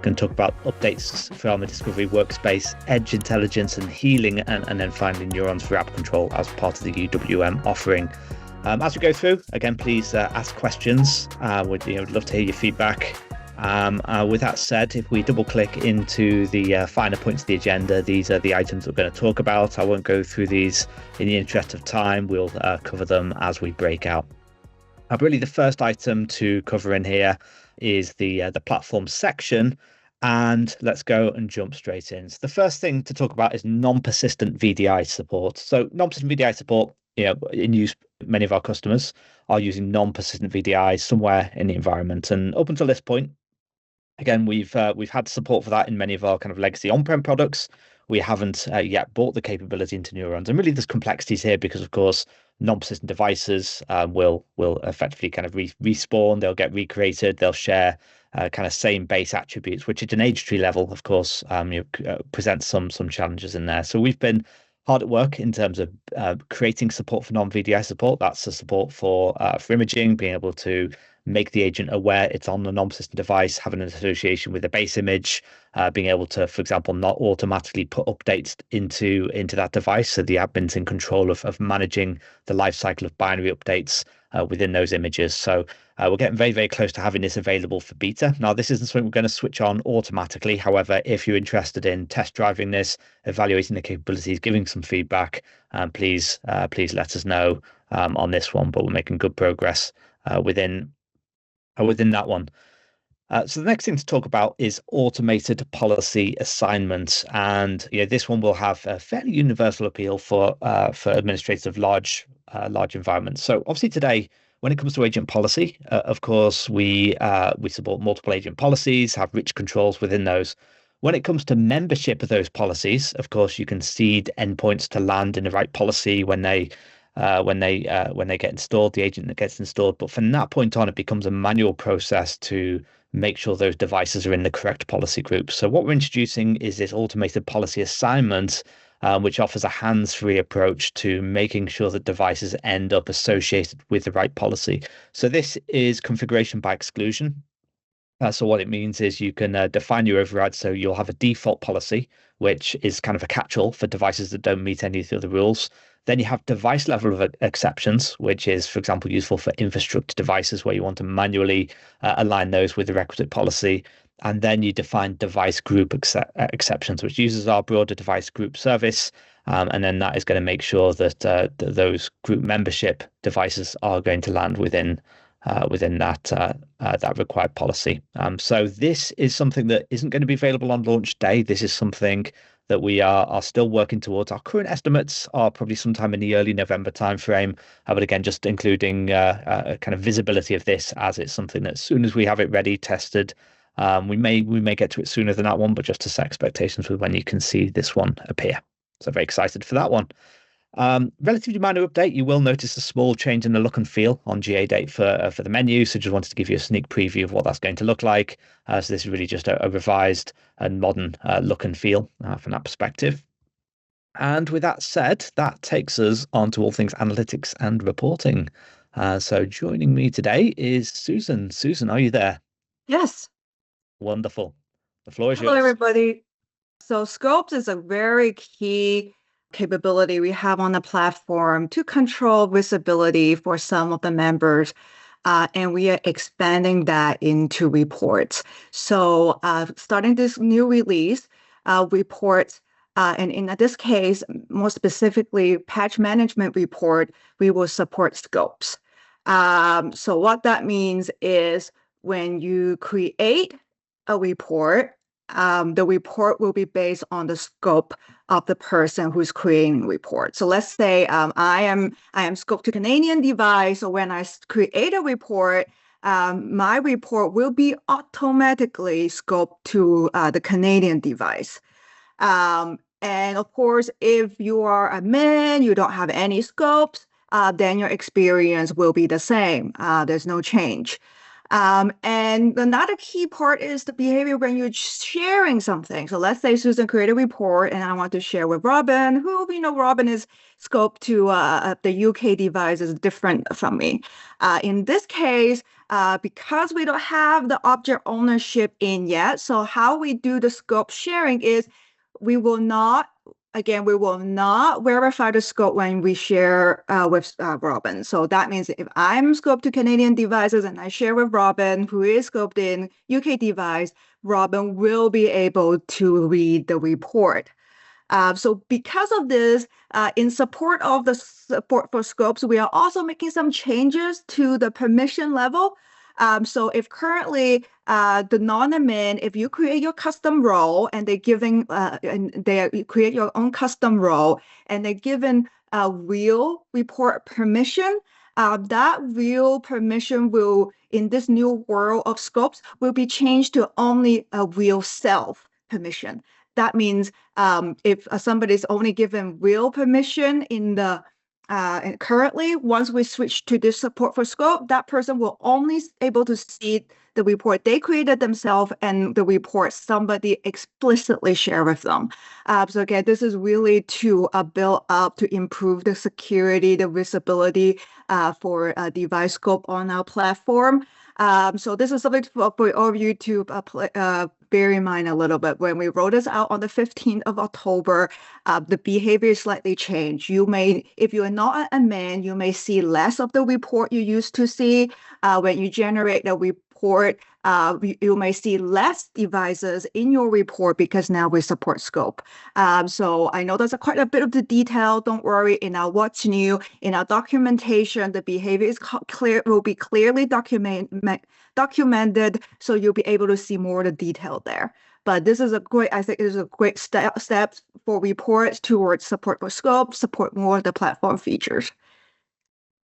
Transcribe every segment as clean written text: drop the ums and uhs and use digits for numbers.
Going to talk about updates for Armor Discovery, Workspace, Edge Intelligence and Healing, and then finally Neurons for app control as part of the UWM offering. As we go through, again, please ask questions. Would love to hear your feedback. With that said, if we double click into the finer points of the agenda, these are the items we're going to talk about. I won't go through these in the interest of time. We'll cover them as we break out. Really, the first item to cover in here is the platform section, and let's go and jump straight in. So the first thing to talk about is non-persistent VDI support. So non-persistent VDI support, in use, many of our customers are using non-persistent VDI somewhere in the environment, and up until this point, again, we've had support for that in many of our kind of legacy on-prem products. We haven't yet brought the capability into Neurons, and really there's complexities here because, of course, non-persistent devices will effectively kind of respawn. They'll get recreated. They'll share kind of same base attributes, which at an age tree level, of course, presents some challenges in there. So we've been hard at work in terms of creating support for non-VDI support. That's the support for imaging, being able to make the agent aware it's on the non-persistent device, having an association with a base image, being able to, for example, not automatically put updates into that device. So the admin's in control of managing the life cycle of binary updates within those images. So we're getting very, very close to having this available for beta. Now, this isn't something we're going to switch on automatically. However, if you're interested in test driving this, evaluating the capabilities, giving some feedback, please let us know on this one. But we're making good progress within that one. So the next thing to talk about is automated policy assignment, and this one will have a fairly universal appeal for administrators of large environments. So obviously today, when it comes to agent policy, of course we support multiple agent policies, have rich controls within those. When it comes to membership of those policies, of course you can seed endpoints to land in the right policy when they get installed, the agent that gets installed. But from that point on, it becomes a manual process to make sure those devices are in the correct policy group. So what we're introducing is this automated policy assignment, which offers a hands-free approach to making sure that devices end up associated with the right policy. So this is configuration by exclusion. So what it means is you can define your override. So you'll have a default policy, which is kind of a catch-all for devices that don't meet any of the other rules. Then you have device level of exceptions, which is, for example, useful for infrastructure devices where you want to manually align those with the requisite policy. And then you define device group exceptions, which uses our broader device group service. And then that is going to make sure that those group membership devices are going to land within that required policy. So this is something that isn't going to be available on launch day. This is something that we are still working towards. Our current estimates are probably sometime in the early November timeframe, but again, just including a kind of visibility of this, as it's something that as soon as we have it ready, tested, we may get to it sooner than that one, but just to set expectations with when you can see this one appear. So very excited for that one. Relatively minor update. You will notice a small change in the look and feel on GA date for the menu. So just wanted to give you a sneak preview of what that's going to look like. So this is really just a revised and modern look and feel from that perspective. And with that said, that takes us on to all things analytics and reporting. So joining me today is Susan. Susan, are you there? Yes. Wonderful. The floor is yours. Hello, everybody. So Scopes is a very key capability we have on the platform to control visibility for some of the members, and we are expanding that into reports. So starting this new release, reports, and in this case, more specifically, patch management report, we will support Scopes. So what that means is when you create a report, the report will be based on the scope of the person who's creating the report. So let's say I am scoped to Canadian device. So when I create a report, my report will be automatically scoped to the Canadian device. And of course, if you are a man, you don't have any scopes, then your experience will be the same. There's no change. And another key part is the behavior when you're sharing something. So let's say Susan created a report and I want to share with Robin, who, Robin is scoped to the UK device is different from me. In this case, because we don't have the object ownership in yet, so how we do the scope sharing is we will not verify the scope when we share with Robin. So that means if I'm scoped to Canadian devices and I share with Robin, who is scoped in UK device, Robin will be able to read the report. So because of this, in support of the support for scopes, we are also making some changes to the permission level. So if currently the non-admin, if you create your custom role and you create your own custom role and they're given a real report permission, that real permission will, in this new world of scopes, will be changed to only a real self permission. That means if somebody is only given real permission and currently, once we switch to this support for scope, that person will only able to see the report they created themselves and the report somebody explicitly share with them. So again, this is really to build up to improve the security, the visibility for device scope on our platform. So this is something for all of you to bear in mind a little bit. When we rolled this out on the 15th of October, the behavior slightly changed. If you are not an admin, you may see less of the report you used to see. When you generate the report, you may see less devices in your report because now we support scope. So I know there's quite a bit of the detail. Don't worry. In our what's new, in our documentation, the behavior is will be clearly documented, so you'll be able to see more of the detail there. But this is I think it is a great step for reports towards support for scope, support more of the platform features.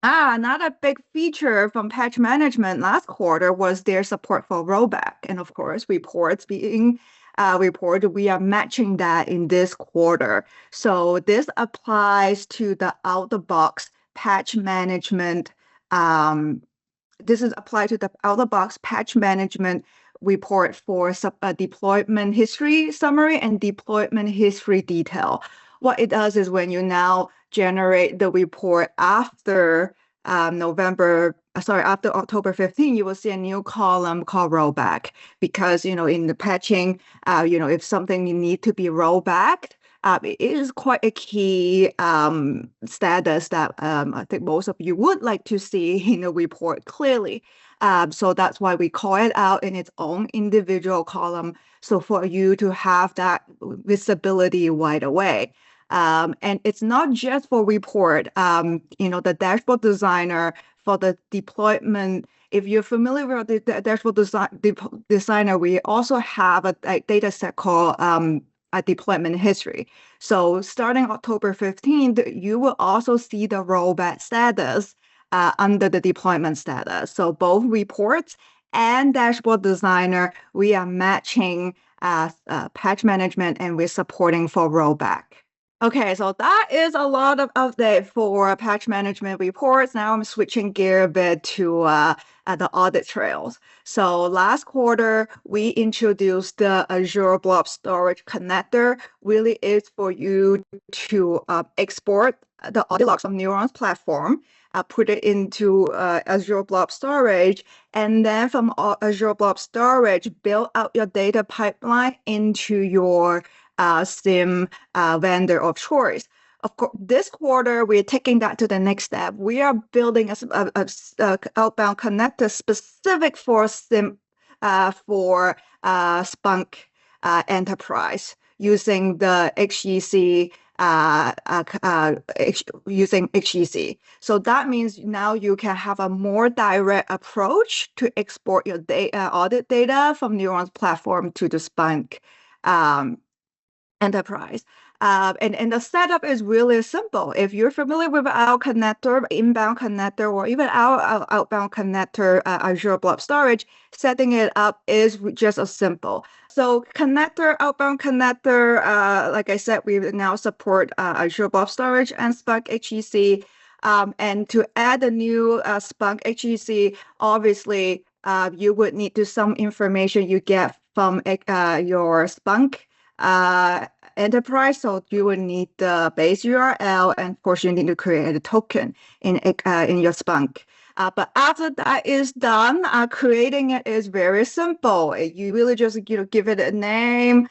Another big feature from patch management last quarter was their support for rollback. And of course, reports being reported, we are matching that in this quarter. So this applies to the out-of-the-box patch management. This is applied to the out-of-the-box patch management report for deployment history summary and deployment history detail. What it does is when you now generate the report after after October 15, you will see a new column called rollback because, in the patching, if something you need to be rollbacked, it is quite a key status that I think most of you would like to see in the report clearly. So that's why we call it out in its own individual column. So for you to have that visibility right away. And it's not just for report, the dashboard designer for the deployment. If you're familiar with the dashboard designer, we also have a data set called a deployment history. So starting October 15th, you will also see the rollback status under the deployment status. So both reports and dashboard designer, we are matching patch management and we're supporting for rollback. Okay, so that is a lot of update for patch management reports. Now I'm switching gear a bit to the audit trails. So last quarter, we introduced the Azure Blob Storage Connector. Really is for you to export the audit logs from Neurons platform, put it into Azure Blob Storage, and then from Azure Blob Storage, build out your data pipeline into your SIEM vendor of choice. Of course, this quarter, we're taking that to the next step. We are building a outbound connector specific for SIEM for Splunk Enterprise using the HEC using HEC. So that means now you can have a more direct approach to export your audit data from Neurons platform to the Splunk Enterprise. And the setup is really simple. If you're familiar with our connector, inbound connector, or even our outbound connector, Azure Blob Storage, setting it up is just as simple. So connector, outbound connector, like I said, we now support Azure Blob Storage and Splunk HEC. And to add a new Splunk HEC, obviously, you would need to some information you get from your Spunk enterprise. So you would need the base URL, and of course you need to create a token in your Spunk. But after that is done, creating it is very simple. You really just give it a name,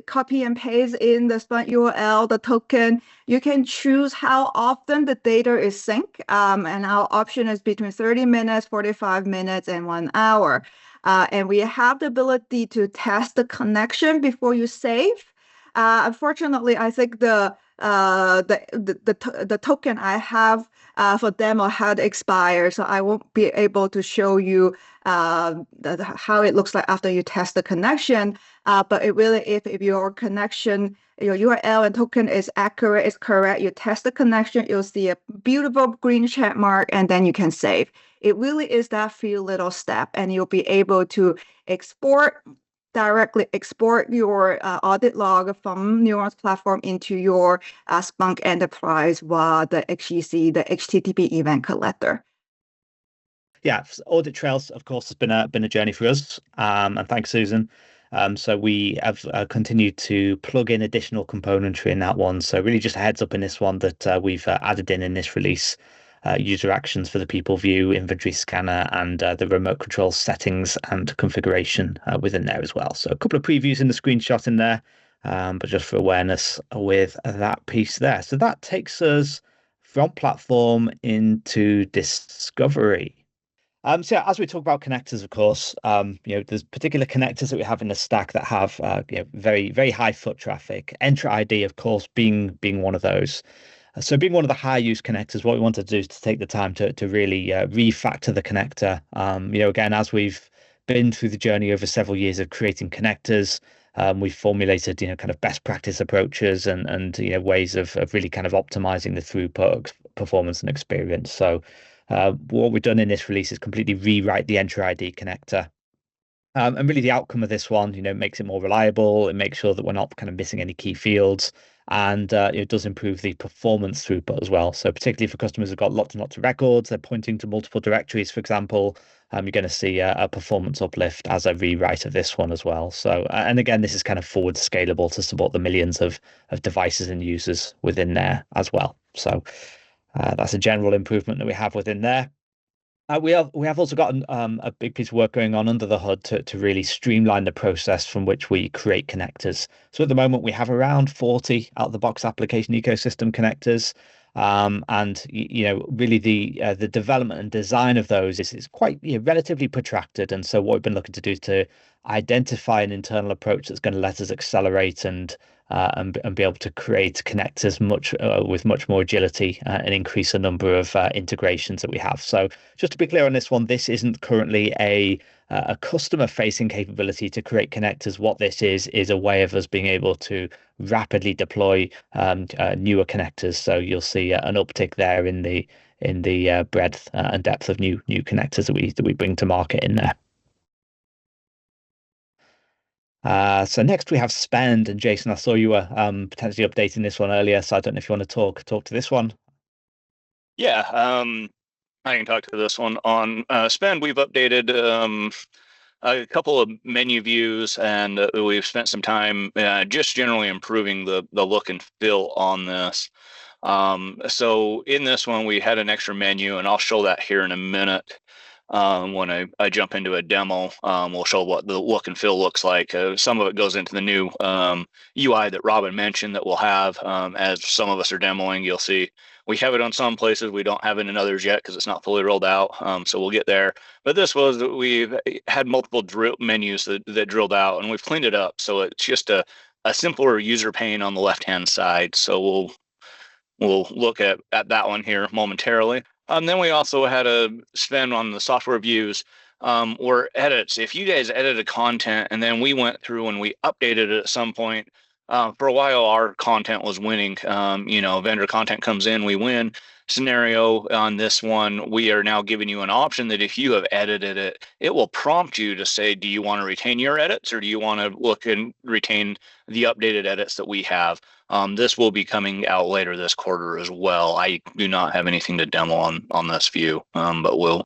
copy and paste in the Spunk URL, the token. You can choose how often the data is synced, and our option is between 30 minutes, 45 minutes, and 1 hour. And we have the ability to test the connection before you save. Unfortunately, I think the token I have for demo had expired, so I won't be able to show you how it looks like after you test the connection. But it really, if your connection, your URL and token is accurate, is correct, you test the connection, you'll see a beautiful green check mark, and then you can save. It really is that few little step, and you'll be able to directly export your audit log from Neurons platform into your Spunk enterprise via the HTTP, the HTTP event collector. Yeah, audit trails, of course, has been a journey for us, and thanks, Susan. So we have continued to plug in additional componentry in that one. So really just a heads up in this one that we've added in this release user actions for the people view, inventory scanner, and the remote control settings and configuration within there as well. So a couple of previews in the screenshot in there, but just for awareness with that piece there. So that takes us from platform into discovery. So yeah, as we talk about connectors, of course, there's particular connectors that we have in the stack that have very, very high foot traffic. Enter ID, of course, being one of those. So being one of the high use connectors, what we want to do is to take the time to really refactor the connector. Again, as we've been through the journey over several years of creating connectors, we've formulated kind of best practice approaches and ways of really kind of optimizing the throughput, performance, and experience. So what we've done in this release is completely rewrite the Enter ID connector. And really the outcome of this one, makes it more reliable. It makes sure that we're not kind of missing any key fields, and it does improve the performance throughput as well. So particularly for customers who've got lots and lots of records, they're pointing to multiple directories, for example, you're going to see a performance uplift as a rewrite of this one as well. So, and again, this is kind of forward scalable to support the millions of devices and users within there as well. So that's a general improvement that we have within there. We have also got a big piece of work going on under the hood to really streamline the process from which we create connectors. So at the moment we have around 40 out of the box application ecosystem connectors, and really the development and design of those is quite relatively protracted. And so what we've been looking to do is to identify an internal approach that's going to let us accelerate and be able to create connectors with much more agility and increase the number of integrations that we have. So just to be clear on this one, this isn't currently a customer facing capability to create connectors. What this is a way of us being able to rapidly deploy newer connectors. So you'll see an uptick there in the breadth and depth of new connectors that we bring to market in there. So next we have spend, and Jason, I saw you were potentially updating this one earlier, so I don't know if you want to talk to this one. Yeah, I can talk to this one. On spend, we've updated a couple of menu views, and we've spent some time just generally improving the look and feel on this. So in this one, we had an extra menu, and I'll show that here in a minute. When I jump into a demo, we'll show what the look and feel looks like. Some of it goes into the new UI that Robin mentioned that we'll have as some of us are demoing. You'll see we have it on some places. We don't have it in others yet because it's not fully rolled out. So we'll get there. But this was, we've had multiple menus that drilled out, and we've cleaned it up. So it's just a simpler user pane on the left-hand side. So we'll look at that one here momentarily. Then we also had a spend on the software views or edits. If you guys edited content and then we went through and we updated it at some point, for a while our content was winning. Vendor content comes in, we win. scenario on this one, we are now giving you an option that if you have edited it, it will prompt you to say, do you want to retain your edits, or do you want to look and retain the updated edits that we have? This will be coming out later this quarter as well. I do not have anything to demo on this view, but we'll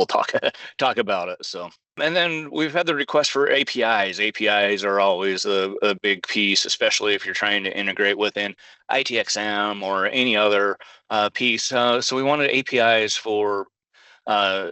talk about it. So. And then we've had the request for APIs. APIs are always a big piece, especially if you're trying to integrate within ITXM or any other piece. So we wanted APIs for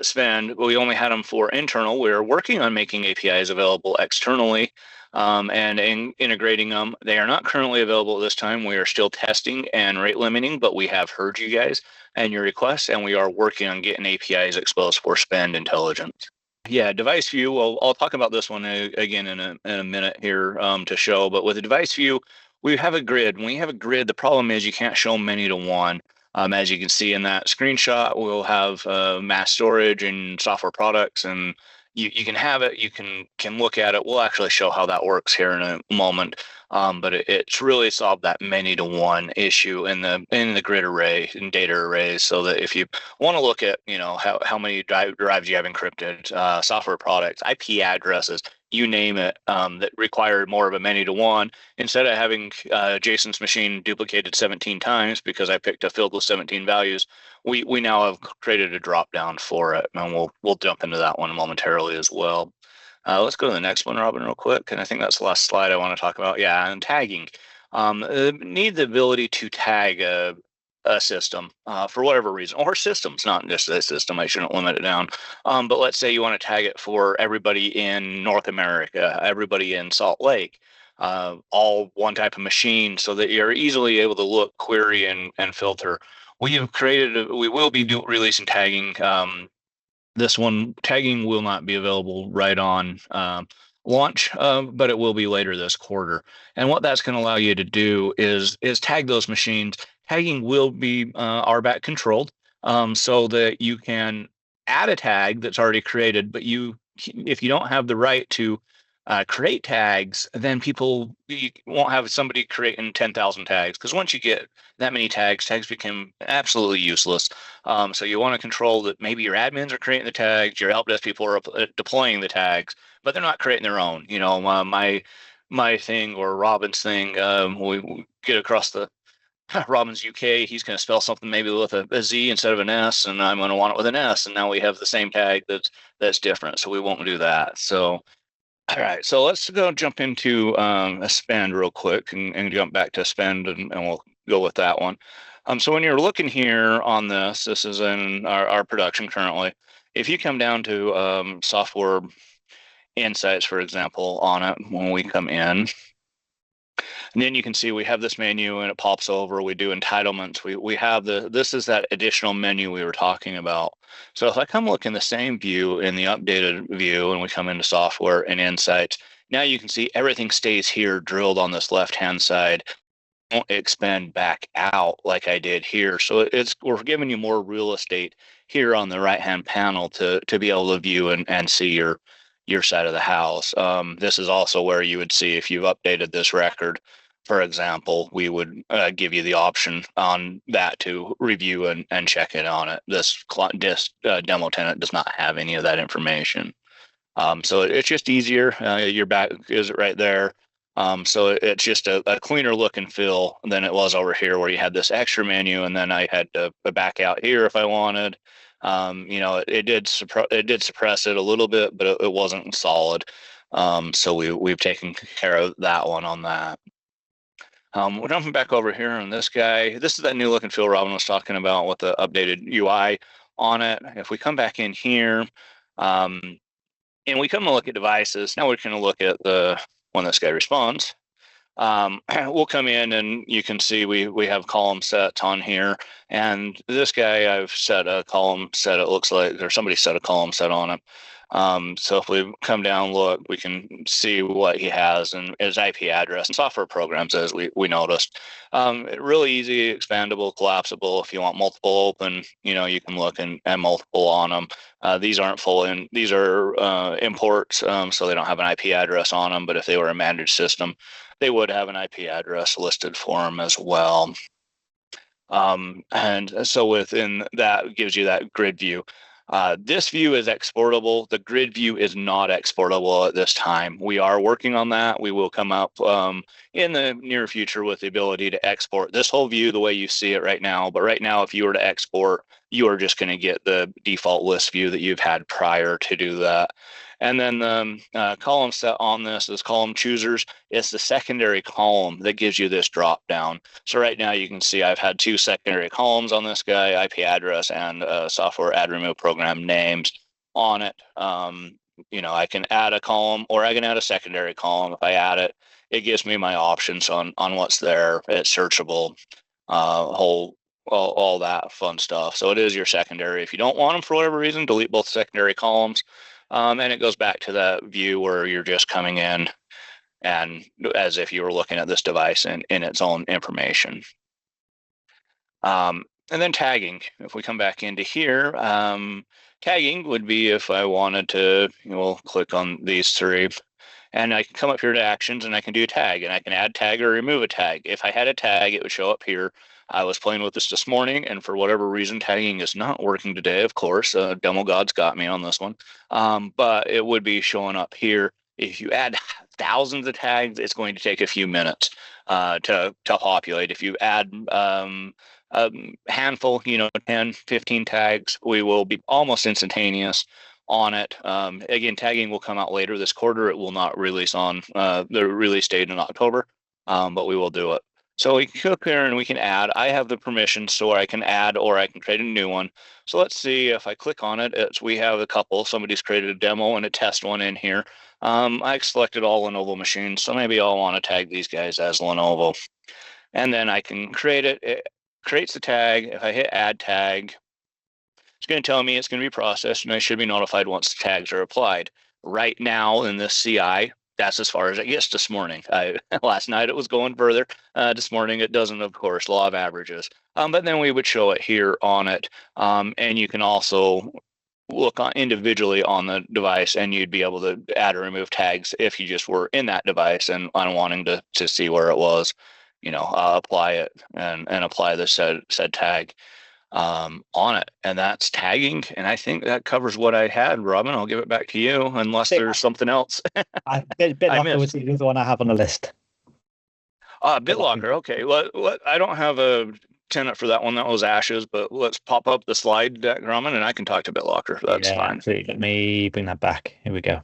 Spend. We only had them for internal. We're working on making APIs available externally and integrating them. They are not currently available at this time. We are still testing and rate limiting, but we have heard you guys and your requests, and we are working on getting APIs exposed for Spend Intelligence. Yeah, device view. Well, I'll talk about this one again in a minute here to show. But with the device view, we have a grid. When we have a grid, the problem is you can't show many to one. As you can see in that screenshot, we'll have mass storage and software products, and you can have it. You can look at it. We'll actually show how that works here in a moment. But it's really solved that many to one issue in the grid array and data arrays, so that if you want to look at how many drives you have encrypted, software products, IP addresses, you name it, that require more of a many to one, instead of having Jason's machine duplicated 17 times because I picked a field with 17 values, we now have created a drop down for it, and we'll jump into that one momentarily as well. Let's go to the next one, Robin, real quick. And I think that's the last slide I want to talk about. Yeah, and tagging. Need the ability to tag a system for whatever reason, or systems, not just a system. I shouldn't limit it down. But let's say you want to tag it for everybody in North America, everybody in Salt Lake, all one type of machine, so that you're easily able to look, query, and filter. We will be releasing tagging. This one, tagging will not be available right on launch, but it will be later this quarter. And what that's going to allow you to do is tag those machines. Tagging will be RBAC controlled, so that you can add a tag that's already created, but if you don't have the right to create tags, then you won't have somebody creating 10,000 tags, because once you get that many tags become absolutely useless. So you want to control that maybe your admins are creating the tags, your help desk people are deploying the tags, but they're not creating their own. My thing or Robin's thing, we get across the Robin's UK, he's going to spell something maybe with a Z instead of an S, and I'm going to want it with an S, and now we have the same tag that's different, so we won't do that. So all right, so let's go jump into a Spend real quick and jump back to Spend, and we'll go with that one. So when you're looking here on this is in our production currently. If you come down to software insights, for example, on it, when we come in, and then you can see we have this menu and it pops over. We do entitlements. We have this is that additional menu we were talking about. So if I come look in the same view, in the updated view, and we come into software and insights, now you can see everything stays here drilled on this left-hand side. Don't expand back out like I did here. So we're giving you more real estate here on the right-hand panel to be able to view and see your side of the house. This is also where you would see if you've updated this record. For example, we would give you the option on that to review and check in on it. This demo tenant does not have any of that information. So it's just easier. Your back is right there. So it's just a cleaner look and feel than it was over here where you had this extra menu, and then I had to back out here if I wanted. It did suppress it a little bit, but it wasn't solid. So we've taken care of that one on that. We're jumping back over here on this guy. This is that new look and feel Robin was talking about with the updated UI on it. If we come back in here, and we come to look at devices, now we're going to look at when this guy responds. We'll come in and you can see we have column sets on here, and this guy I've set a column set. It looks like, or somebody set a column set on it. So if we come down, look, we can see what he has and his IP address and software programs, as we noticed. Really easy, expandable, collapsible. If you want multiple open, you can look and multiple on them. These aren't full in. These are imports, so they don't have an IP address on them. But if they were a managed system, they would have an IP address listed for them as well. And so within that gives you that grid view. This view is exportable. The grid view is not exportable at this time. We are working on that. We will come up in the near future with the ability to export this whole view the way you see it right now. But right now, if you were to export, you are just going to get the default list view that you've had prior to do that. And then the column set on this is column choosers. It's the secondary column that gives you this drop down. So right now you can see I've had two secondary columns on this guy, IP address and software add remove program names on it. I can add a column or I can add a secondary column. If I add it, it gives me my options on what's there. It's searchable, all that fun stuff. So it is your secondary. If you don't want them for whatever reason, delete both secondary columns. And it goes back to that view where you're just coming in and as if you were looking at this device in its own information. And then tagging. If we come back into here, tagging would be if I wanted to, we'll click on these three, and I can come up here to actions and I can do a tag, and I can add tag or remove a tag. If I had a tag, it would show up here. I was playing with this morning, and for whatever reason, tagging is not working today, of course. Demo God's got me on this one. But it would be showing up here. If you add thousands of tags, it's going to take a few minutes to populate. If you add a handful, 10, 15 tags, we will be almost instantaneous on it. Again, tagging will come out later this quarter. It will not release on the release date in October, but we will do it. So we can click here and we can add. I have the permission so I can add or I can create a new one. So let's see if I click on it. We have a couple. Somebody's created a demo and a test one in here. I selected all Lenovo machines, so maybe I'll want to tag these guys as Lenovo. And then I can create it. It creates the tag. If I hit add tag, it's going to tell me it's going to be processed, and I should be notified once the tags are applied. Right now in this CI, that's as far as it gets this morning. Last night it was going further. This morning it doesn't, of course, law of averages. But then we would show it here on it. And you can also look individually on the device, and you'd be able to add or remove tags if you just were in that device and wanting to see where it was, apply it and apply the said tag on it. And that's tagging. And I think that covers what I had. Robin, I'll give it back to you unless there's something else. BitLocker was the other one I have on the list. BitLocker. Okay. I don't have a tenant for that one. That was Ashes, but let's pop up the slide deck, Raman, and I can talk to BitLocker. That's fine. Absolutely. Let me bring that back. Here we go.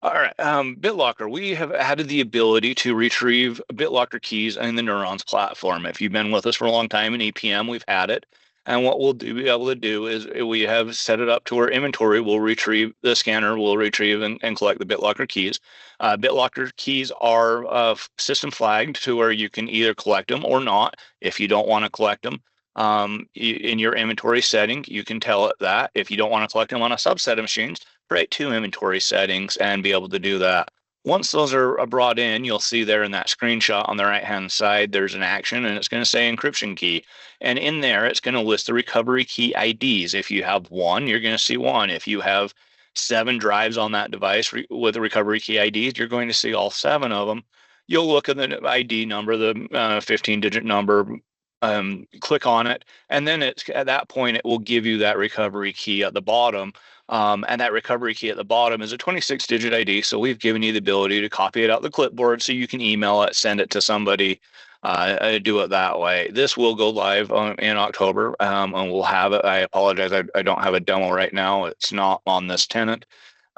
All right, BitLocker, we have added the ability to retrieve BitLocker keys in the Neurons platform. If you've been with us for a long time in EPM, we've had it. And what we'll be able to do is we have set it up to where inventory will retrieve, the scanner will retrieve and collect the BitLocker keys. BitLocker keys are system flagged to where you can either collect them or not. If you don't want to collect them, in your inventory setting, you can tell it that. If you don't want to collect them on a subset of machines, create two inventory settings and be able to do that. Once those are brought in, you'll see there in that screenshot on the right-hand side, there's an action and it's going to say encryption key. And in there, it's going to list the recovery key IDs. If you have one, you're going to see one. If you have 7 drives on that device with the recovery key IDs, you're going to see all 7 of them. You'll look at the ID number, the 15-digit number, click on it, and then at that point, it will give you that recovery key at the bottom. And that recovery key at the bottom is a 26-digit ID. So we've given you the ability to copy it out the clipboard so you can email it, send it to somebody, do it that way. This will go live in October, and we'll have it. I apologize, I don't have a demo right now. It's not on this tenant,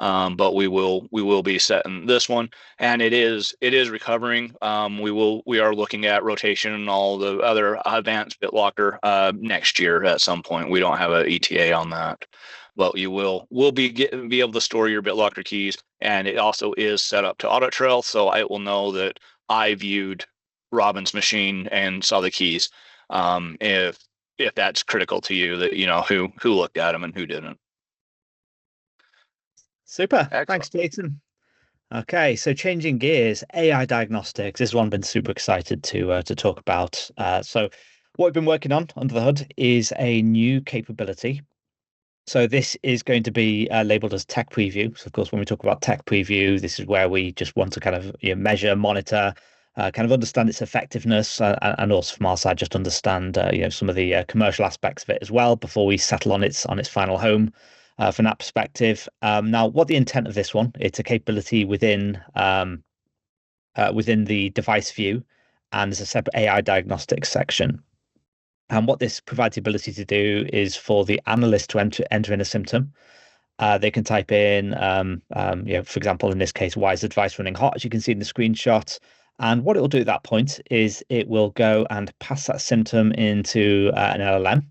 but we will be setting this one, and it is recovering. We are looking at rotation and all the other advanced BitLocker next year at some point. We don't have an ETA on that. But you will be able to store your BitLocker keys, and it also is set up to audit trail, so it will know that I viewed Robin's machine and saw the keys. If that's critical to you, that who looked at them and who didn't. Super. Excellent. Thanks, Jason. Okay, so changing gears, AI diagnostics. This is one I've been super excited to talk about. So what we've been working on under the hood is a new capability. So this is going to be labeled as tech preview. So of course, when we talk about tech preview, this is where we just want to kind of measure, monitor, kind of understand its effectiveness, and also from our side, just understand some of the commercial aspects of it as well before we settle on its final home from that perspective. Now, what the intent of this one? It's a capability within the device view, and there's a separate AI diagnostics section. And what this provides the ability to do is for the analyst to enter in a symptom. They can type in, for example, in this case, why is the device running hot, as you can see in the screenshot. And what it will do at that point is it will go and pass that symptom into an LLM.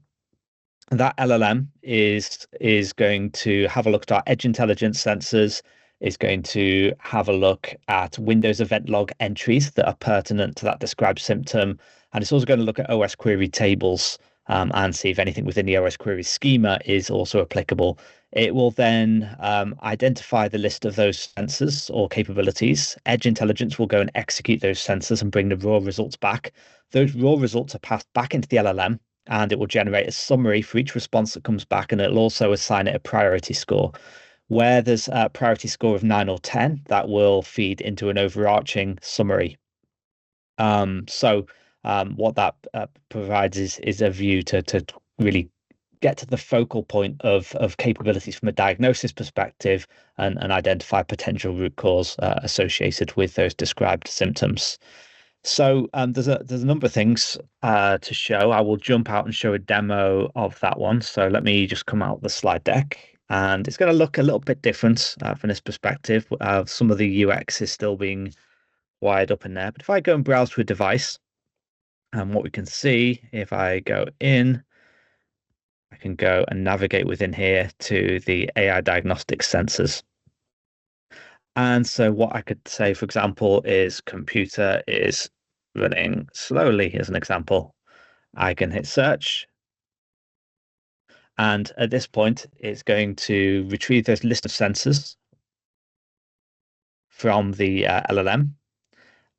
That LLM is going to have a look at our edge intelligence sensors, is going to have a look at Windows event log entries that are pertinent to that described symptom. And it's also going to look at OS query tables and see if anything within the OS query schema is also applicable. It will then identify the list of those sensors or capabilities. Edge Intelligence will go and execute those sensors and bring the raw results back. Those raw results are passed back into the LLM, and it will generate a summary for each response that comes back, and it'll also assign it a priority score. Where there's a priority score of 9 or 10, that will feed into an overarching summary. What that provides is a view to really get to the focal point of capabilities from a diagnosis perspective and identify potential root cause associated with those described symptoms. So there's a number of things to show. I will jump out and show a demo of that one. So let me just come out the slide deck, and it's going to look a little bit different from this perspective. Some of the UX is still being wired up in there. But if I go and browse to a device, and what we can see, if I go in, I can go and navigate within here to the AI diagnostics sensors. And so what I could say, for example, is computer is running slowly, as an example. I can hit search. And at this point, it's going to retrieve those list of sensors from the LLM.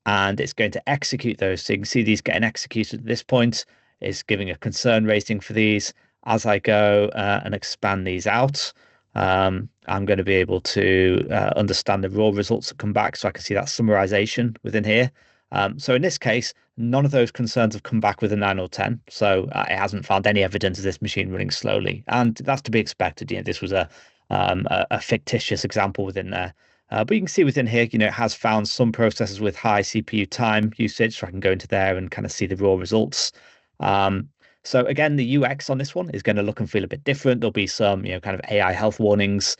And it's going to execute those. So you can see these getting executed at this point. It's giving a concern rating for these. As I go and expand these out, I'm going to be able to understand the raw results that come back, so I can see that summarization within here. So in this case, none of those concerns have come back with a 9 or 10. So it hasn't found any evidence of this machine running slowly. And that's to be expected. This was a fictitious example within there. But you can see within here, it has found some processes with high CPU time usage. So I can go into there and kind of see the raw results. So again, the UX on this one is going to look and feel a bit different. There'll be some, kind of AI health warnings.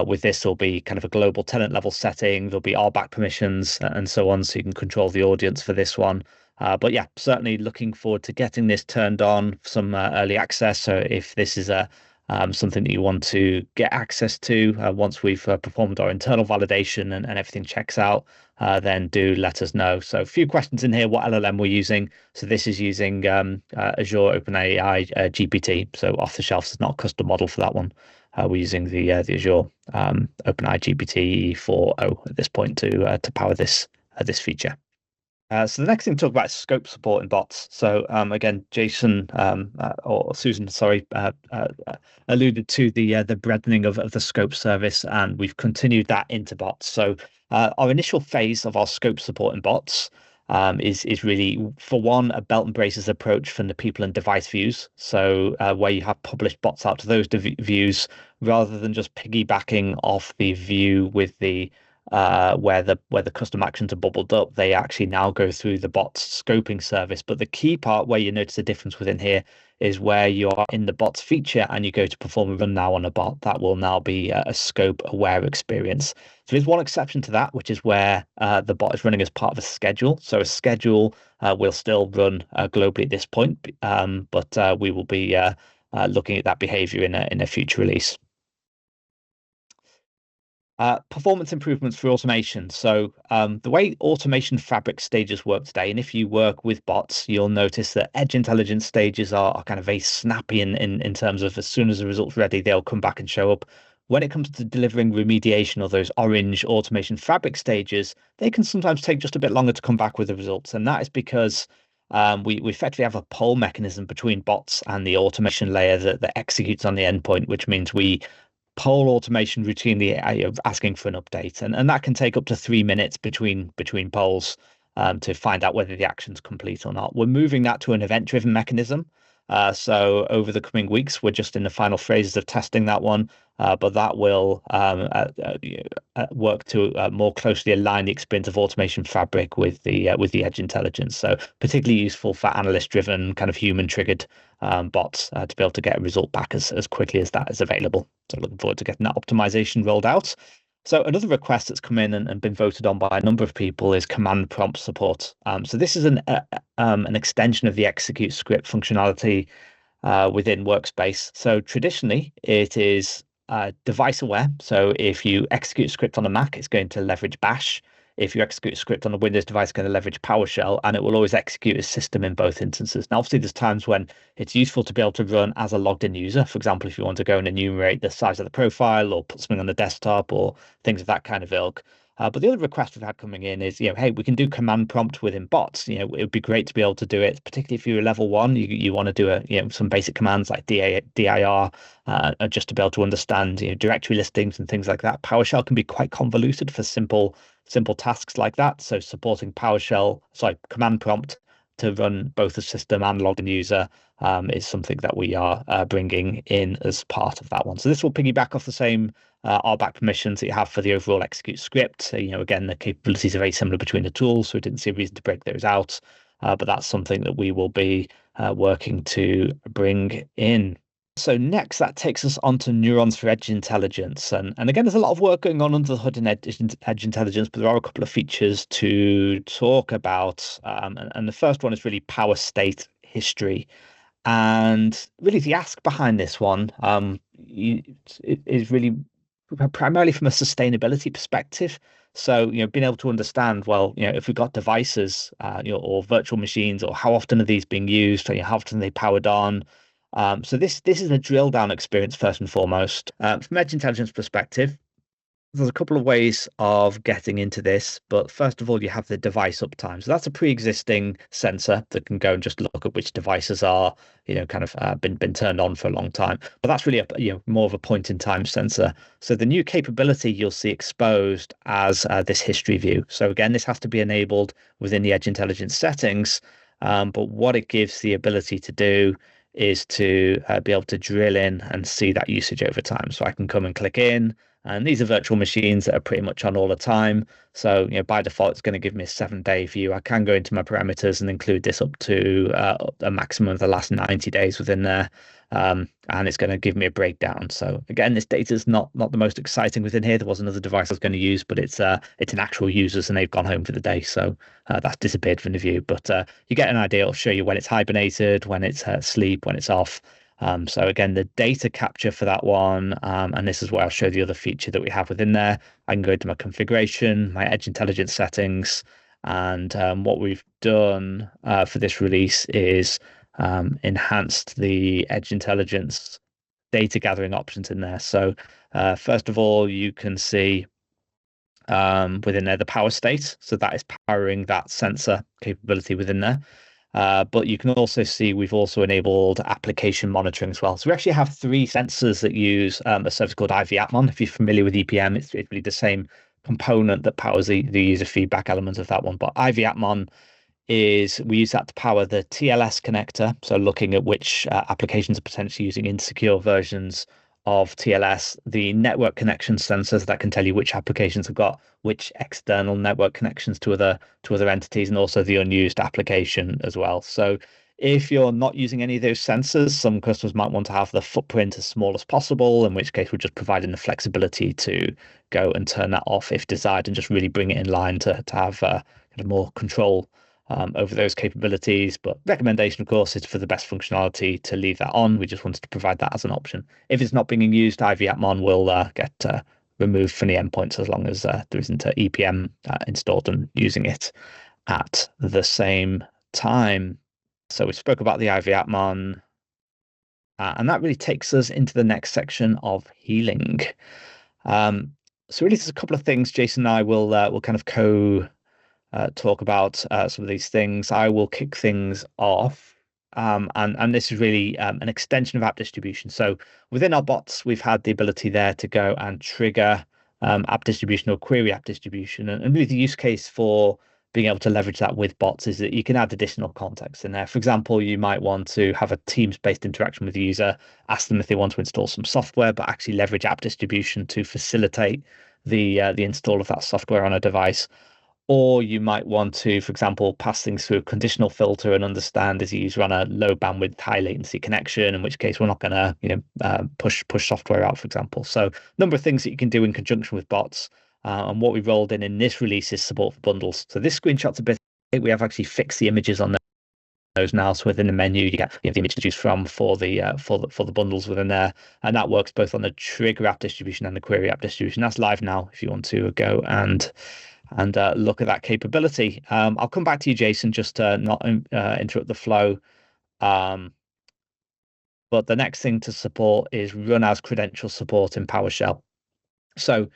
With this, there'll be kind of a global tenant level setting. There'll be RBAC permissions and so on, so you can control the audience for this one. But yeah, certainly looking forward to getting this turned on, some early access. So if this is something that you want to get access to once we've performed our internal validation and everything checks out, then do let us know. So a few questions in here. What LLM we're using? So this is using Azure OpenAI GPT. So off the shelf, it's not a custom model for that one. We're using the Azure OpenAI GPT 4.0 at this point to power this feature. So the next thing to talk about is scope support in bots. So again, Jason or Susan, sorry, alluded to the broadening of the scope service, and we've continued that into bots. So our initial phase of our scope support in bots is really, for one, a belt and braces approach from the people and device views. So where you have published bots out to those views, rather than just piggybacking off the view with the where the custom actions are bubbled up, they actually now go through the bot's scoping service. But the key part where you notice the difference within here is where you are in the bots feature and you go to perform a run now on a bot, that will now be a scope aware experience. So there's one exception to that, which is where the bot is running as part of a schedule. So a schedule will still run globally at this point, but we will be looking at that behavior in a future release. Performance improvements for automation. So the way automation fabric stages work today, and if you work with bots, you'll notice that edge intelligence stages are kind of very snappy in terms of as soon as the result's ready, they'll come back and show up. When it comes to delivering remediation or those orange automation fabric stages, they can sometimes take just a bit longer to come back with the results. And that is because we effectively have a poll mechanism between bots and the automation layer that executes on the endpoint, which means we poll automation routinely asking for an update, and that can take up to 3 minutes between polls. to find out whether the action's complete or not. We're moving that to an event-driven mechanism. So over the coming weeks, we're just in the final phases of testing that one, but that will work to more closely align the experience of automation fabric with the edge intelligence. So particularly useful for analyst-driven kind of human-triggered bots to be able to get a result back as quickly as that is available. So looking forward to getting that optimization rolled out. So another request that's come in and been voted on by a number of people is command prompt support. So this is an extension of the execute script functionality within Workspace. So traditionally, it is device aware. So if you execute a script on a Mac, it's going to leverage Bash. If you execute a script on a Windows device, it's going to leverage PowerShell, and it will always execute a system in both instances. Now, obviously, there's times when it's useful to be able to run as a logged in user. For example, if you want to go and enumerate the size of the profile or put something on the desktop or things of that kind of ilk. But the other request we've had coming in is, hey, we can do command prompt within bots. It would be great to be able to do it, particularly if you're level one, you want to do some basic commands like dir, just to be able to understand directory listings and things like that. PowerShell can be quite convoluted for simple tasks like that. So supporting command prompt to run both a system and logged in user is something that we are bringing in as part of that one. So this will piggyback off the same RBAC permissions that you have for the overall execute script. Again, the capabilities are very similar between the tools, so we didn't see a reason to break those out. But that's something that we will be working to bring in. So next, that takes us onto Neurons for Edge Intelligence. And again, there's a lot of work going on under the hood in Edge Intelligence, but there are a couple of features to talk about. And the first one is really power state history. And really the ask behind this one is really primarily from a sustainability perspective. So, being able to understand, well, if we've got devices, or virtual machines, or how often are these being used, or how often are they powered on? So this is a drill down experience first and foremost. From Edge Intelligence perspective, there's a couple of ways of getting into this, but first of all, you have the device uptime. So that's a pre-existing sensor that can go and just look at which devices are, been turned on for a long time. But that's really more of a point in time sensor. So the new capability you'll see exposed as this history view. So again, this has to be enabled within the Edge Intelligence settings. But what it gives the ability to do is to be able to drill in and see that usage over time. So I can come and click in. And these are virtual machines that are pretty much on all the time. So, by default, it's going to give me a 7-day view. I can go into my parameters and include this up to a maximum of the last 90 days within there. And it's going to give me a breakdown. So again, this data is not the most exciting within here. There was another device I was going to use, but it's an actual users and they've gone home for the day. So that's disappeared from the view. But you get an idea. It'll show you when it's hibernated, when it's asleep, when it's off. So again, the data capture for that one, and this is where I'll show the other feature that we have within there. I can go into my configuration, my Edge Intelligence settings, and what we've done for this release is enhanced the Edge Intelligence data gathering options in there. So first of all, you can see within there the power state. So that is powering that sensor capability within there. But you can also see we've also enabled application monitoring as well. So we actually have 3 sensors that use a service called IVAppmon. If you're familiar with EPM, it's really the same component that powers the user feedback element of that one. But IVAppmon is, we use that to power the TLS connector. So looking at which applications are potentially using insecure versions of TLS, the network connection sensors that can tell you which applications have got which external network connections to other entities, and also the unused application as well. So if you're not using any of those sensors, some customers might want to have the footprint as small as possible, in which case we're just providing the flexibility to go and turn that off if desired, and just really bring it in line to have kind of more control over those capabilities. But recommendation, of course, is for the best functionality to leave that on. We just wanted to provide that as an option. If it's not being used, IVAppmon will get removed from the endpoints as long as there isn't an EPM installed and using it at the same time. So we spoke about the IVAppmon, and that really takes us into the next section of healing. So really, there's a couple of things Jason and I will kind of talk about some of these things. I will kick things off, and this is really an extension of app distribution. So within our bots, we've had the ability there to go and trigger app distribution or query app distribution, and really the use case for being able to leverage that with bots is that you can add additional context in there. For example, you might want to have a Teams-based interaction with the user, ask them if they want to install some software, but actually leverage app distribution to facilitate the install of that software on a device. Or you might want to, for example, pass things through a conditional filter and understand is the user on a low bandwidth, high latency connection, in which case we're not going to, push software out, for example. So a number of things that you can do in conjunction with bots. And what we rolled in this release is support for bundles. So this screenshot's a bit, we have actually fixed the images on those now. So within the menu, you get the image to choose from for the bundles within there, and that works both on the trigger app distribution and the query app distribution. That's live now if you want to go and look at that capability. I'll come back to you, Jason, just to not interrupt the flow. But the next thing to support is RunAs credential support in PowerShell. So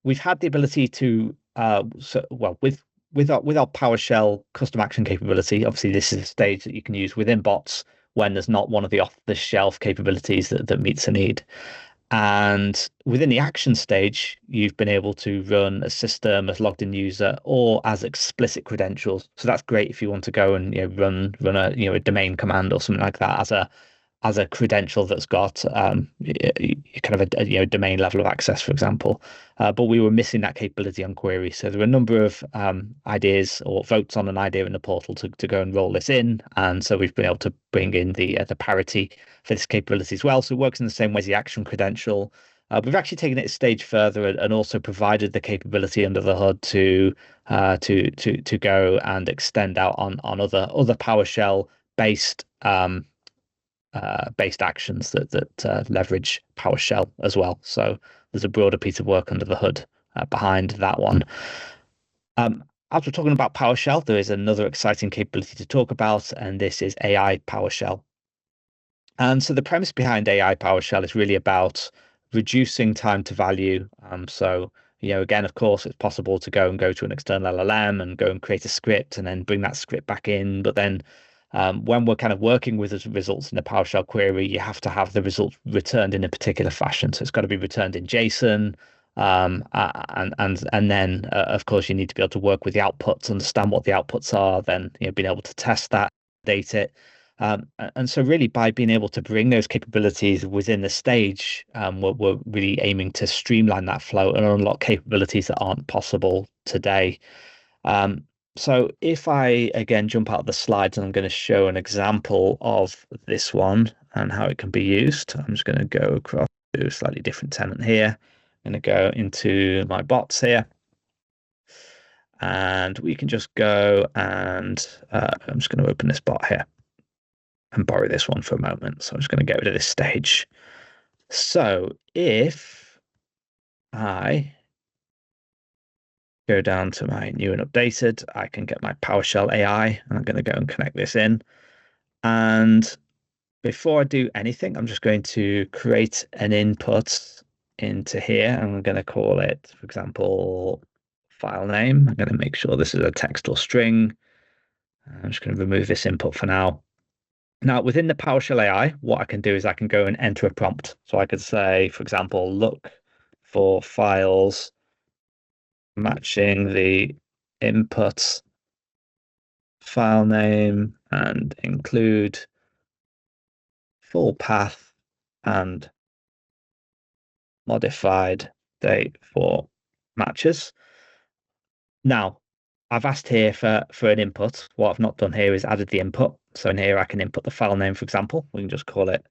we've had the ability to, with our PowerShell custom action capability, obviously this is a stage that you can use within bots when there's not one of the off-the-shelf capabilities that meets a need. And within the action stage, you've been able to run a system as logged in user or as explicit credentials. So that's great if you want to go and run a domain command or something like that as a credential that's got kind of a domain level of access, for example. But we were missing that capability on query. So there were a number of ideas or votes on an idea in the portal to go and roll this in. And so we've been able to bring in the parity for this capability as well. So it works in the same way as the action credential. We've actually taken it a stage further and also provided the capability under the hood to go and extend out on other PowerShell based actions that leverage PowerShell as well. So there's a broader piece of work under the hood behind that one. As we're talking about PowerShell, there is another exciting capability to talk about, and this is AI PowerShell. And so the premise behind AI PowerShell is really about reducing time to value. So again, of course, it's possible to go to an external LLM and go and create a script and then bring that script back in. But then when we're kind of working with the results in a PowerShell query, you have to have the results returned in a particular fashion. So it's got to be returned in JSON. And then, of course, you need to be able to work with the outputs, understand what the outputs are, then being able to test that, date it. And so really by being able to bring those capabilities within the stage, we're really aiming to streamline that flow and unlock capabilities that aren't possible today. So if I, again, jump out of the slides, and I'm going to show an example of this one and how it can be used. I'm just going to go across to a slightly different tenant here. I'm going to go into my bots here. And we can just go and I'm just going to open this bot here and borrow this one for a moment. So I'm just going to get rid of this stage. So if I go down to my new and updated, I can get my PowerShell AI, and I'm going to go and connect this in. And before I do anything, I'm just going to create an input into here, and I'm going to call it, for example, file name. I'm going to make sure this is a text or string. I'm just going to remove this input for now. Now, within the PowerShell AI, what I can do is I can go and enter a prompt. So I could say, for example, look for files matching the input file name and include full path and modified date for matches. Now, I've asked here for an input. What I've not done here is added the input. So in here, I can input the file name, for example. We can just call it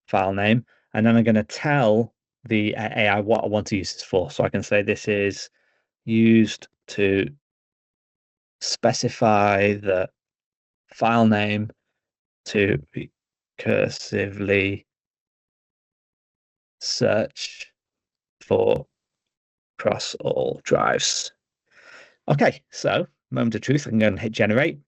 file name. And then I'm going to tell the AI what I want to use this for. So I can say this is used to specify the file name to recursively search for across all drives. Okay, so moment of truth, I can go and hit generate.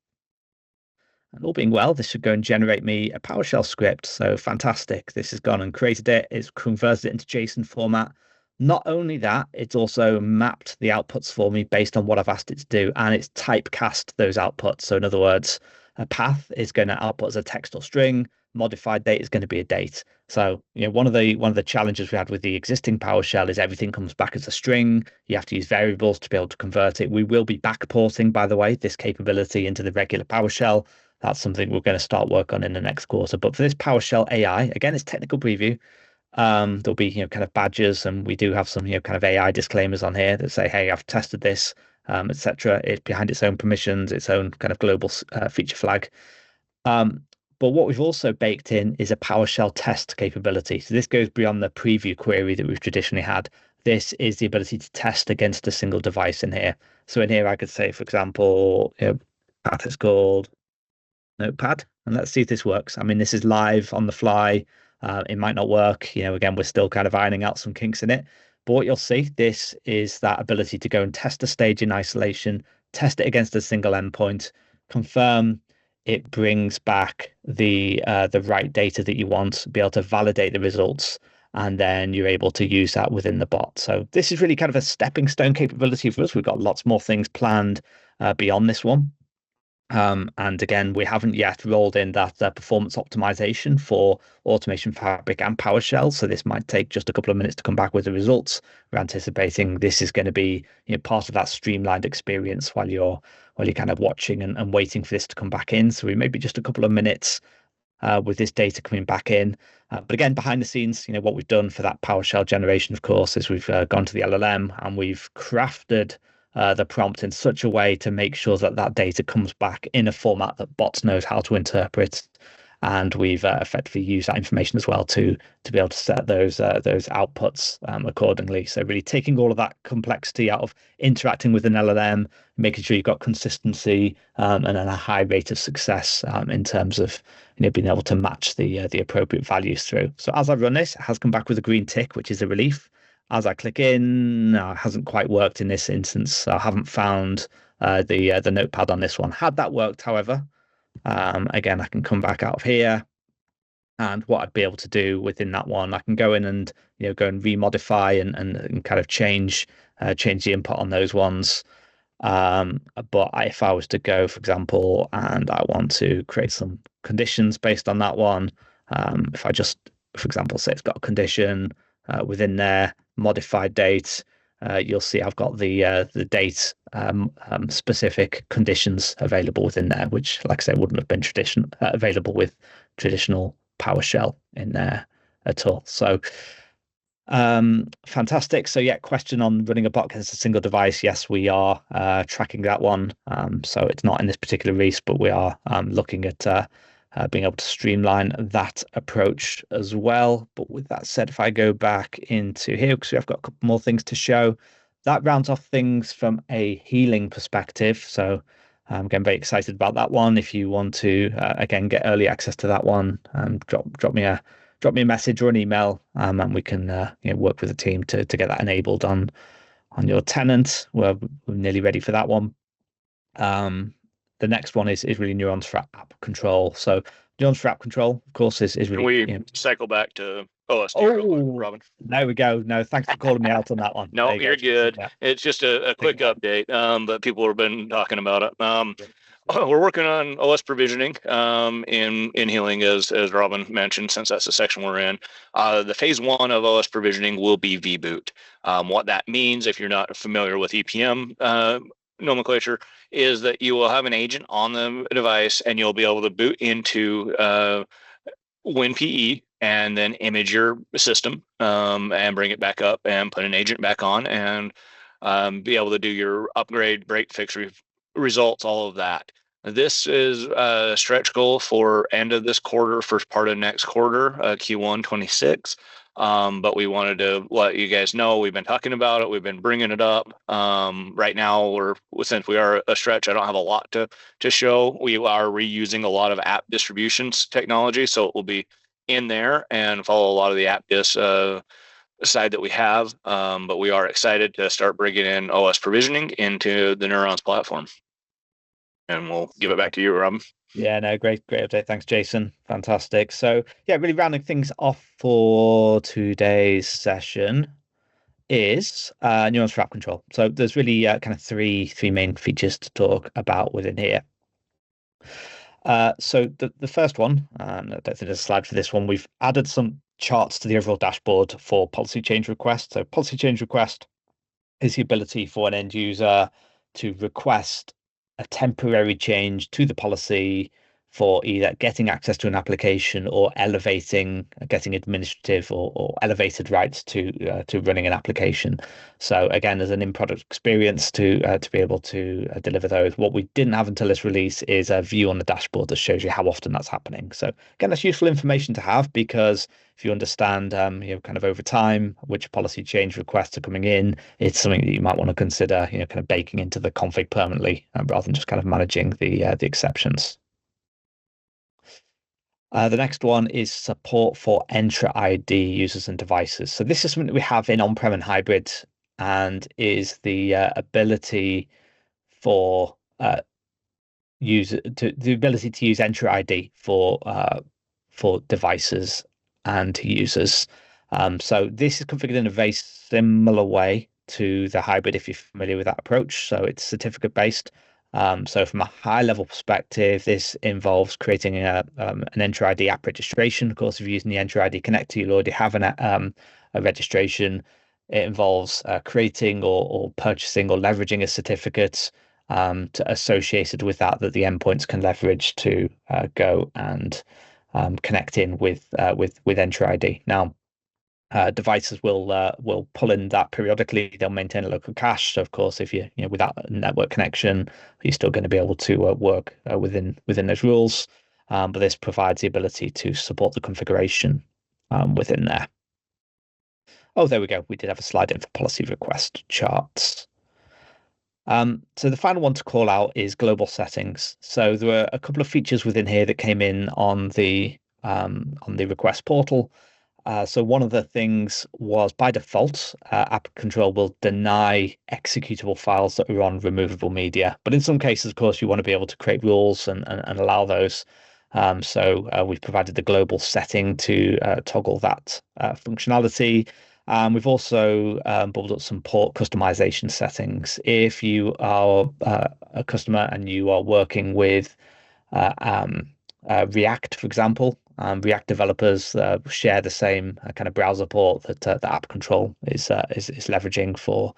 And all being well, this should go and generate me a PowerShell script. So fantastic. This has gone and created it. It's converted it into JSON format. Not only that, it's also mapped the outputs for me based on what I've asked it to do, and it's typecast those outputs. So in other words, a path is going to output as a text or string. modified date is going to be a date. So, one of the challenges we had with the existing PowerShell is everything comes back as a string. You have to use variables to be able to convert it. We will be backporting, by the way, this capability into the regular PowerShell. That's something we're going to start work on in the next quarter. But for this PowerShell AI, again, it's technical preview. There'll be kind of badges, and we do have some kind of AI disclaimers on here that say, hey, I've tested this, etc. It's behind its own permissions, its own kind of global feature flag. But what we've also baked in is a PowerShell test capability. So this goes beyond the preview query that we've traditionally had. This is the ability to test against a single device in here. So in here, I could say, for example, path is called Notepad, and let's see if this works. I mean, this is live on the fly. It might not work. Again, we're still kind of ironing out some kinks in it. But what you'll see, this is that ability to go and test a stage in isolation, test it against a single endpoint, confirm it brings back the right data that you want, be able to validate the results, and then you're able to use that within the bot. So this is really kind of a stepping stone capability for us. We've got lots more things planned beyond this one. And again, we haven't yet rolled in that performance optimization for Automation Fabric and PowerShell. So this might take just a couple of minutes to come back with the results. We're anticipating this is going to be part of that streamlined experience while you're kind of watching and waiting for this to come back in. So we may be just a couple of minutes with this data coming back in. But again, behind the scenes, what we've done for that PowerShell generation, of course, is we've gone to the LLM and we've crafted the prompt in such a way to make sure that that data comes back in a format that bots knows how to interpret. And we've effectively used that information as well to be able to set those outputs accordingly. So really taking all of that complexity out of interacting with an LLM, making sure you've got consistency and then a high rate of success in terms of being able to match the appropriate values through. So as I run this, it has come back with a green tick, which is a relief. As I click in, no, it hasn't quite worked in this instance. So I haven't found the notepad on this one. Had that worked, however, again, I can come back out of here, and what I'd be able to do within that one, I can go in and go and remodify and kind of change the input on those ones. But if I was to go, for example, and I want to create some conditions based on that one, if I just, for example, say it's got a condition within there, modified date, you'll see I've got the date specific conditions available within there, which, like I said, wouldn't have been available with traditional PowerShell in there at all. So fantastic. So yeah, question on running a bot against a single device. Yes, we are tracking that one. So it's not in this particular release, but we are looking at being able to streamline that approach as well. But with that said, if I go back into here, because I've got a couple more things to show, that rounds off things from a healing perspective. So I'm getting very excited about that one. If you want to, again, get early access to that one, drop me a message or an email, and we can work with the team to get that enabled on your tenant. We're nearly ready for that one. The next one is really Neurons for app control. So Neurons for app control, of course, is really. Can we cycle back to OSD, Robin? There we go. No, thanks for calling me out on that one. No, you're good. Yeah. It's just a quick update, but people have been talking about it. We're working on OS provisioning in healing, as Robin mentioned, since that's the section we're in. The phase 1 of OS provisioning will be vboot. What that means, if you're not familiar with EPM nomenclature, is that you will have an agent on the device and you'll be able to boot into WinPE and then image your system and bring it back up and put an agent back on and be able to do your upgrade, break, fix, results, all of that. This is a stretch goal for end of this quarter, first part of next quarter, Q1 26. But we wanted to let you guys know we've been talking about it. We've been bringing it up. Right now, since we are a stretch, I don't have a lot to show. We are reusing a lot of app distributions technology, so it will be in there and follow a lot of the app dis side that we have. But we are excited to start bringing in OS provisioning into the Neurons platform. And we'll give it back to you, Rob. Yeah, no, great update. Thanks, Jason. Fantastic. So yeah, really rounding things off for today's session is Neurons for app control. So there's really kind of three main features to talk about within here. So the first one, and I don't think there's a slide for this one, we've added some charts to the overall dashboard for policy change request. So policy change request is the ability for an end user to request a temporary change to the policy for either getting access to an application or getting administrative or elevated rights to running an application. So again, there's an in-product experience to be able to deliver those. What we didn't have until this release is a view on the dashboard that shows you how often that's happening. So again, that's useful information to have, because if you understand, kind of over time, which policy change requests are coming in, it's something that you might want to consider, kind of baking into the config permanently rather than just kind of managing the exceptions. The next one is support for Entra ID users and devices. So this is something that we have in on-prem and hybrid, and is the ability for the ability to use Entra ID for devices and users. So this is configured in a very similar way to the hybrid, if you're familiar with that approach. So it's certificate based. So from a high level perspective, this involves creating an Entra ID app registration. Of course, if you're using the Entra ID connector, you'll already have a registration. It involves creating or purchasing or leveraging a certificate associated with that the endpoints can leverage to go and connect in with Entra ID. Now, devices will pull in that periodically. They'll maintain a local cache. So of course, if you without a network connection, you're still going to be able to work within those rules. But this provides the ability to support the configuration within there. Oh, there we go. We did have a slide in for policy request charts. So the final one to call out is global settings. So there were a couple of features within here that came in on the request portal. So one of the things was, by default, app control will deny executable files that are on removable media. But in some cases, of course, you want to be able to create rules and allow those. So we've provided the global setting to toggle that functionality. We've also bubbled up some port customization settings. If you are a customer and you are working with React, for example, React developers share the same kind of browser port that the app control is leveraging for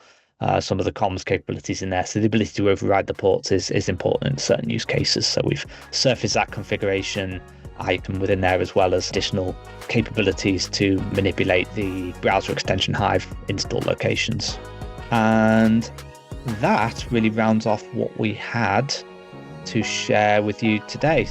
some of the comms capabilities in there. So the ability to override the ports is important in certain use cases. So we've surfaced that configuration item within there, as well as additional capabilities to manipulate the browser extension Hive install locations. And that really rounds off what we had to share with you today.